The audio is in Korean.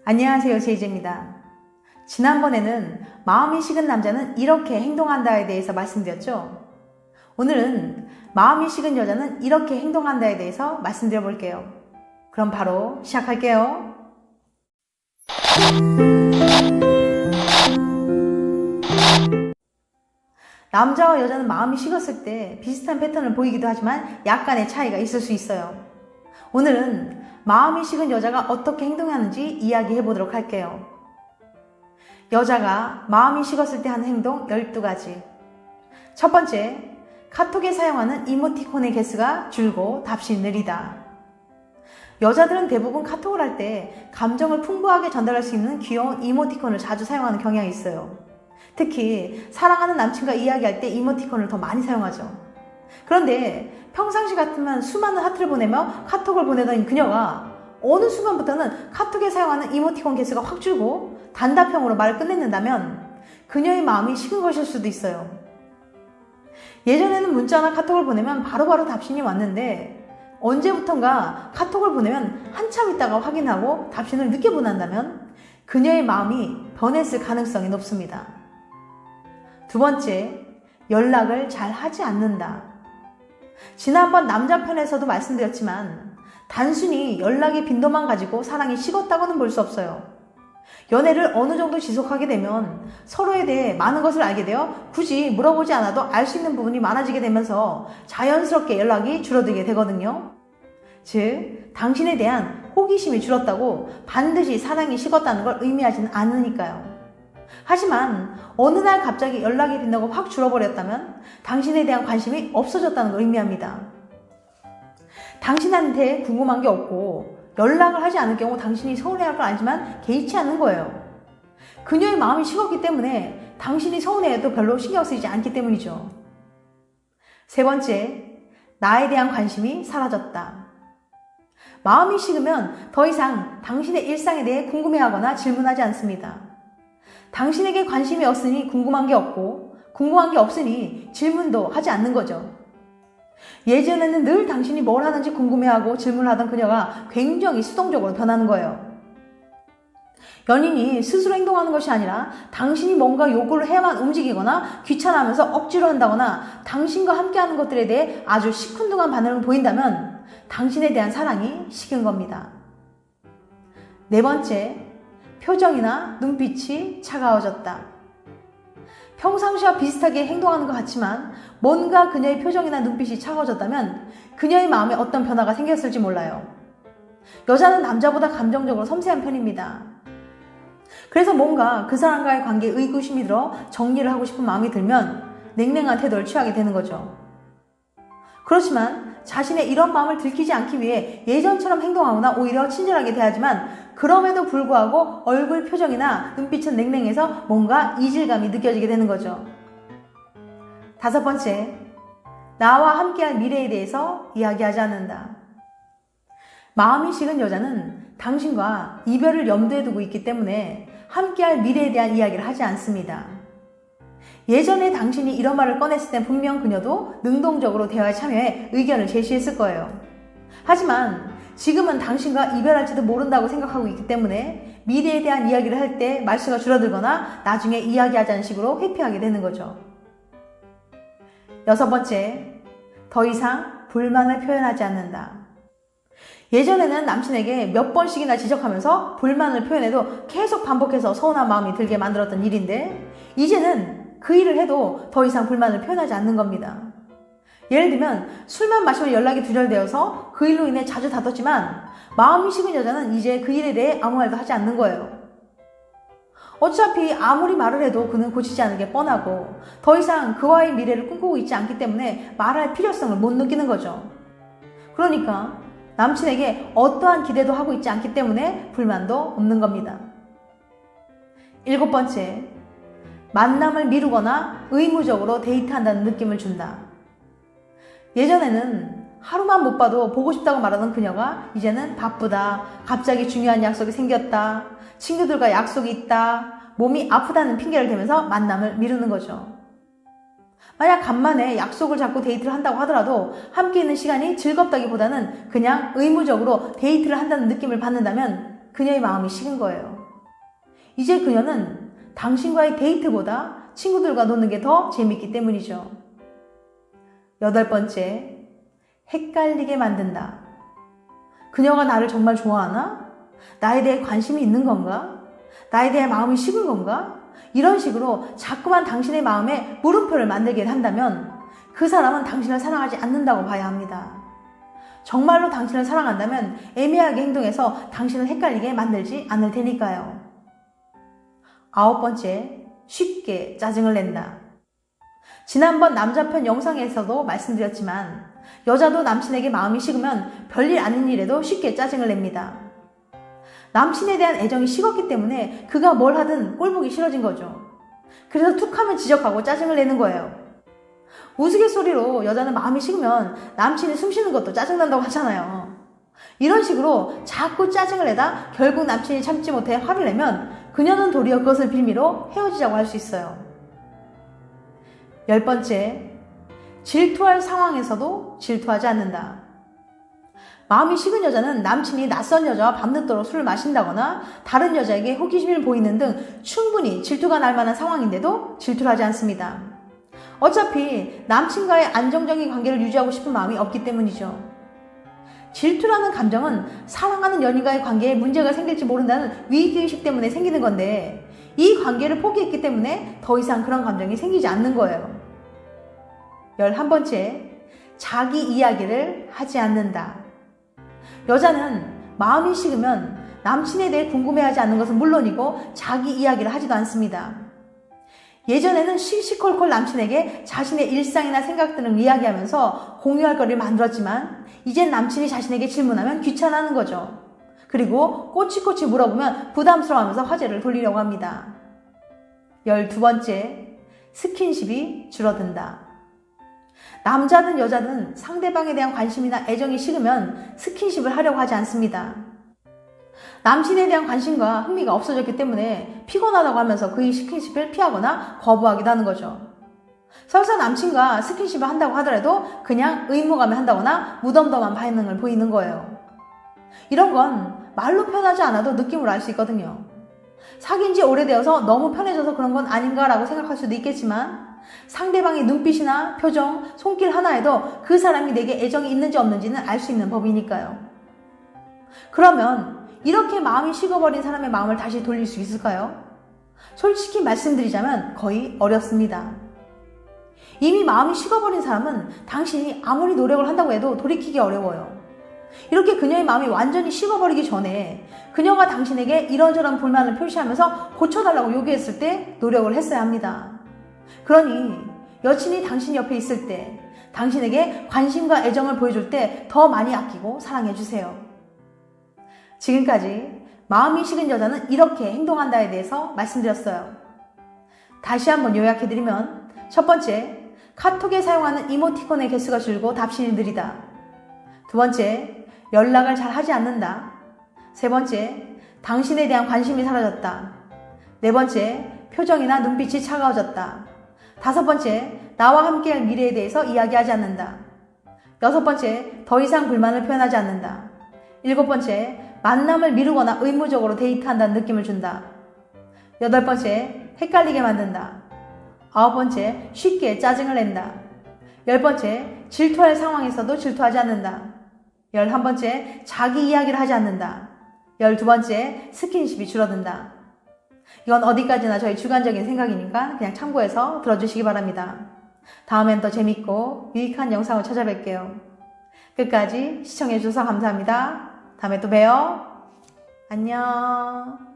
안녕하세요, 제이제입니다. 지난번에는 마음이 식은 남자는 이렇게 행동한다에 대해서 말씀드렸죠. 오늘은 마음이 식은 여자는 이렇게 행동한다에 대해서 말씀드려 볼게요. 그럼 바로 시작할게요. 남자와 여자는 마음이 식었을 때 비슷한 패턴을 보이기도 하지만 약간의 차이가 있을 수 있어요. 오늘은 마음이 식은 여자가 어떻게 행동하는지 이야기해 보도록 할게요. 여자가 마음이 식었을 때 하는 행동 12가지. 첫 번째, 카톡에 사용하는 이모티콘의 개수가 줄고 답시 느리다. 여자들은 대부분 카톡을 할 때 감정을 풍부하게 전달할 수 있는 귀여운 이모티콘을 자주 사용하는 경향이 있어요. 특히 사랑하는 남친과 이야기할 때 이모티콘을 더 많이 사용하죠. 그런데 평상시 같으면 수많은 하트를 보내며 카톡을 보내던 그녀가 어느 순간부터는 카톡에 사용하는 이모티콘 개수가 확 줄고 단답형으로 말을 끝내는다면 그녀의 마음이 식은 것일 수도 있어요. 예전에는 문자나 카톡을 보내면 바로바로 답신이 왔는데 언제부턴가 카톡을 보내면 한참 있다가 확인하고 답신을 늦게 보낸다면 그녀의 마음이 변했을 가능성이 높습니다. 두 번째, 연락을 잘 하지 않는다. 지난번 남자 편에서도 말씀드렸지만 단순히 연락의 빈도만 가지고 사랑이 식었다고는 볼 수 없어요. 연애를 어느 정도 지속하게 되면 서로에 대해 많은 것을 알게 되어 굳이 물어보지 않아도 알 수 있는 부분이 많아지게 되면서 자연스럽게 연락이 줄어들게 되거든요. 즉, 당신에 대한 호기심이 줄었다고 반드시 사랑이 식었다는 걸 의미하지는 않으니까요. 하지만 어느 날 갑자기 연락의 빈도가 확 줄어버렸다면 당신에 대한 관심이 없어졌다는 걸 의미합니다. 당신한테 궁금한 게 없고 연락을 하지 않을 경우 당신이 서운해할 걸 알지만 개의치 않는 거예요. 그녀의 마음이 식었기 때문에 당신이 서운해해도 별로 신경 쓰이지 않기 때문이죠. 세 번째, 나에 대한 관심이 사라졌다. 마음이 식으면 더 이상 당신의 일상에 대해 궁금해하거나 질문하지 않습니다. 당신에게 관심이 없으니 궁금한 게 없고 궁금한 게 없으니 질문도 하지 않는 거죠. 예전에는 늘 당신이 뭘 하는지 궁금해하고 질문하던 그녀가 굉장히 수동적으로 변하는 거예요. 연인이 스스로 행동하는 것이 아니라 당신이 뭔가 요구를 해야만 움직이거나 귀찮아하면서 억지로 한다거나 당신과 함께하는 것들에 대해 아주 시큰둥한 반응을 보인다면 당신에 대한 사랑이 식은 겁니다. 네 번째, 표정이나 눈빛이 차가워졌다. 평상시와 비슷하게 행동하는 것 같지만 뭔가 그녀의 표정이나 눈빛이 차가워졌다면 그녀의 마음에 어떤 변화가 생겼을지 몰라요. 여자는 남자보다 감정적으로 섬세한 편입니다. 그래서 뭔가 그 사람과의 관계에 의구심이 들어 정리를 하고 싶은 마음이 들면 냉랭한 태도를 취하게 되는 거죠. 그렇지만 자신의 이런 마음을 들키지 않기 위해 예전처럼 행동하거나 오히려 친절하게 대하지만 그럼에도 불구하고 얼굴 표정이나 눈빛은 냉랭해서 뭔가 이질감이 느껴지게 되는 거죠. 다섯 번째, 나와 함께할 미래에 대해서 이야기하지 않는다. 마음이 식은 여자는 당신과 이별을 염두에 두고 있기 때문에 함께할 미래에 대한 이야기를 하지 않습니다. 예전에 당신이 이런 말을 꺼냈을 땐 분명 그녀도 능동적으로 대화에 참여해 의견을 제시했을 거예요. 하지만 지금은 당신과 이별할지도 모른다고 생각하고 있기 때문에 미래에 대한 이야기를 할 때 말수가 줄어들거나 나중에 이야기하자는 식으로 회피하게 되는 거죠. 여섯 번째, 더 이상 불만을 표현하지 않는다. 예전에는 남친에게 몇 번씩이나 지적하면서 불만을 표현해도 계속 반복해서 서운한 마음이 들게 만들었던 일인데 이제는 그 일을 해도 더 이상 불만을 표현하지 않는 겁니다. 예를 들면 술만 마시면 연락이 두절되어서 그 일로 인해 자주 다퉜지만 마음이 식은 여자는 이제 그 일에 대해 아무 말도 하지 않는 거예요. 어차피 아무리 말을 해도 그는 고치지 않을 게 뻔하고 더 이상 그와의 미래를 꿈꾸고 있지 않기 때문에 말할 필요성을 못 느끼는 거죠. 그러니까 남친에게 어떠한 기대도 하고 있지 않기 때문에 불만도 없는 겁니다. 일곱 번째, 만남을 미루거나 의무적으로 데이트한다는 느낌을 준다. 예전에는 하루만 못 봐도 보고 싶다고 말하던 그녀가 이제는 바쁘다, 갑자기 중요한 약속이 생겼다, 친구들과 약속이 있다, 몸이 아프다는 핑계를 대면서 만남을 미루는 거죠. 만약 간만에 약속을 잡고 데이트를 한다고 하더라도 함께 있는 시간이 즐겁다기보다는 그냥 의무적으로 데이트를 한다는 느낌을 받는다면 그녀의 마음이 식은 거예요. 이제 그녀는 당신과의 데이트보다 친구들과 노는 게 더 재밌기 때문이죠. 8번째, 헷갈리게 만든다. 그녀가 나를 정말 좋아하나? 나에 대해 관심이 있는 건가? 나에 대해 마음이 식은 건가? 이런 식으로 자꾸만 당신의 마음에 물음표를 만들게 한다면 그 사람은 당신을 사랑하지 않는다고 봐야 합니다. 정말로 당신을 사랑한다면 애매하게 행동해서 당신을 헷갈리게 만들지 않을 테니까요. 9번째, 쉽게 짜증을 낸다. 지난번 남자편 영상에서도 말씀드렸지만 여자도 남친에게 마음이 식으면 별일 아닌 일에도 쉽게 짜증을 냅니다. 남친에 대한 애정이 식었기 때문에 그가 뭘 하든 꼴보기 싫어진 거죠. 그래서 툭하면 지적하고 짜증을 내는 거예요. 우스갯소리로 여자는 마음이 식으면 남친이 숨 쉬는 것도 짜증난다고 하잖아요. 이런 식으로 자꾸 짜증을 내다 결국 남친이 참지 못해 화를 내면 그녀는 도리어 그것을 빌미로 헤어지자고 할 수 있어요. 10번째, 질투할 상황에서도 질투하지 않는다. 마음이 식은 여자는 남친이 낯선 여자와 밤늦도록 술을 마신다거나 다른 여자에게 호기심을 보이는 등 충분히 질투가 날 만한 상황인데도 질투를 하지 않습니다. 어차피 남친과의 안정적인 관계를 유지하고 싶은 마음이 없기 때문이죠. 질투라는 감정은 사랑하는 연인과의 관계에 문제가 생길지 모른다는 위기의식 때문에 생기는 건데 이 관계를 포기했기 때문에 더 이상 그런 감정이 생기지 않는 거예요. 11번째, 자기 이야기를 하지 않는다. 여자는 마음이 식으면 남친에 대해 궁금해하지 않는 것은 물론이고 자기 이야기를 하지도 않습니다. 예전에는 시시콜콜 남친에게 자신의 일상이나 생각들을 이야기하면서 공유할 거리를 만들었지만 이젠 남친이 자신에게 질문하면 귀찮아하는 거죠. 그리고 꼬치꼬치 물어보면 부담스러워하면서 화제를 돌리려고 합니다. 12번째, 스킨십이 줄어든다. 남자든 여자든 상대방에 대한 관심이나 애정이 식으면 스킨십을 하려고 하지 않습니다. 남친에 대한 관심과 흥미가 없어졌기 때문에 피곤하다고 하면서 그의 스킨십을 피하거나 거부하기도 하는 거죠. 설사 남친과 스킨십을 한다고 하더라도 그냥 의무감에 한다거나 무덤덤한 반응을 보이는 거예요. 이런 건 말로 표현하지 않아도 느낌으로 알 수 있거든요. 사귄 지 오래되어서 너무 편해져서 그런 건 아닌가라고 생각할 수도 있겠지만 상대방의 눈빛이나 표정, 손길 하나에도 그 사람이 내게 애정이 있는지 없는지는 알 수 있는 법이니까요. 그러면 이렇게 마음이 식어버린 사람의 마음을 다시 돌릴 수 있을까요? 솔직히 말씀드리자면 거의 어렵습니다. 이미 마음이 식어버린 사람은 당신이 아무리 노력을 한다고 해도 돌이키기 어려워요. 이렇게 그녀의 마음이 완전히 식어버리기 전에 그녀가 당신에게 이런저런 불만을 표시하면서 고쳐달라고 요구했을 때 노력을 했어야 합니다. 그러니 여친이 당신 옆에 있을 때 당신에게 관심과 애정을 보여줄 때 더 많이 아끼고 사랑해주세요. 지금까지 마음이 식은 여자는 이렇게 행동한다에 대해서 말씀드렸어요. 다시 한번 요약해드리면 첫 번째, 카톡에 사용하는 이모티콘의 개수가 줄고 답신이 느리다. 두 번째, 연락을 잘 하지 않는다. 세 번째, 당신에 대한 관심이 사라졌다. 네 번째, 표정이나 눈빛이 차가워졌다. 다섯 번째, 나와 함께할 미래에 대해서 이야기하지 않는다. 여섯 번째, 더 이상 불만을 표현하지 않는다. 일곱 번째, 만남을 미루거나 의무적으로 데이트한다는 느낌을 준다. 여덟 번째, 헷갈리게 만든다. 아홉 번째, 쉽게 짜증을 낸다. 열 번째, 질투할 상황에서도 질투하지 않는다. 11번째, 자기 이야기를 하지 않는다. 12번째, 스킨십이 줄어든다. 이건 어디까지나 저희 주관적인 생각이니까 그냥 참고해서 들어주시기 바랍니다. 다음엔 더 재밌고 유익한 영상을 찾아뵐게요. 끝까지 시청해주셔서 감사합니다. 다음에 또 봬요. 안녕.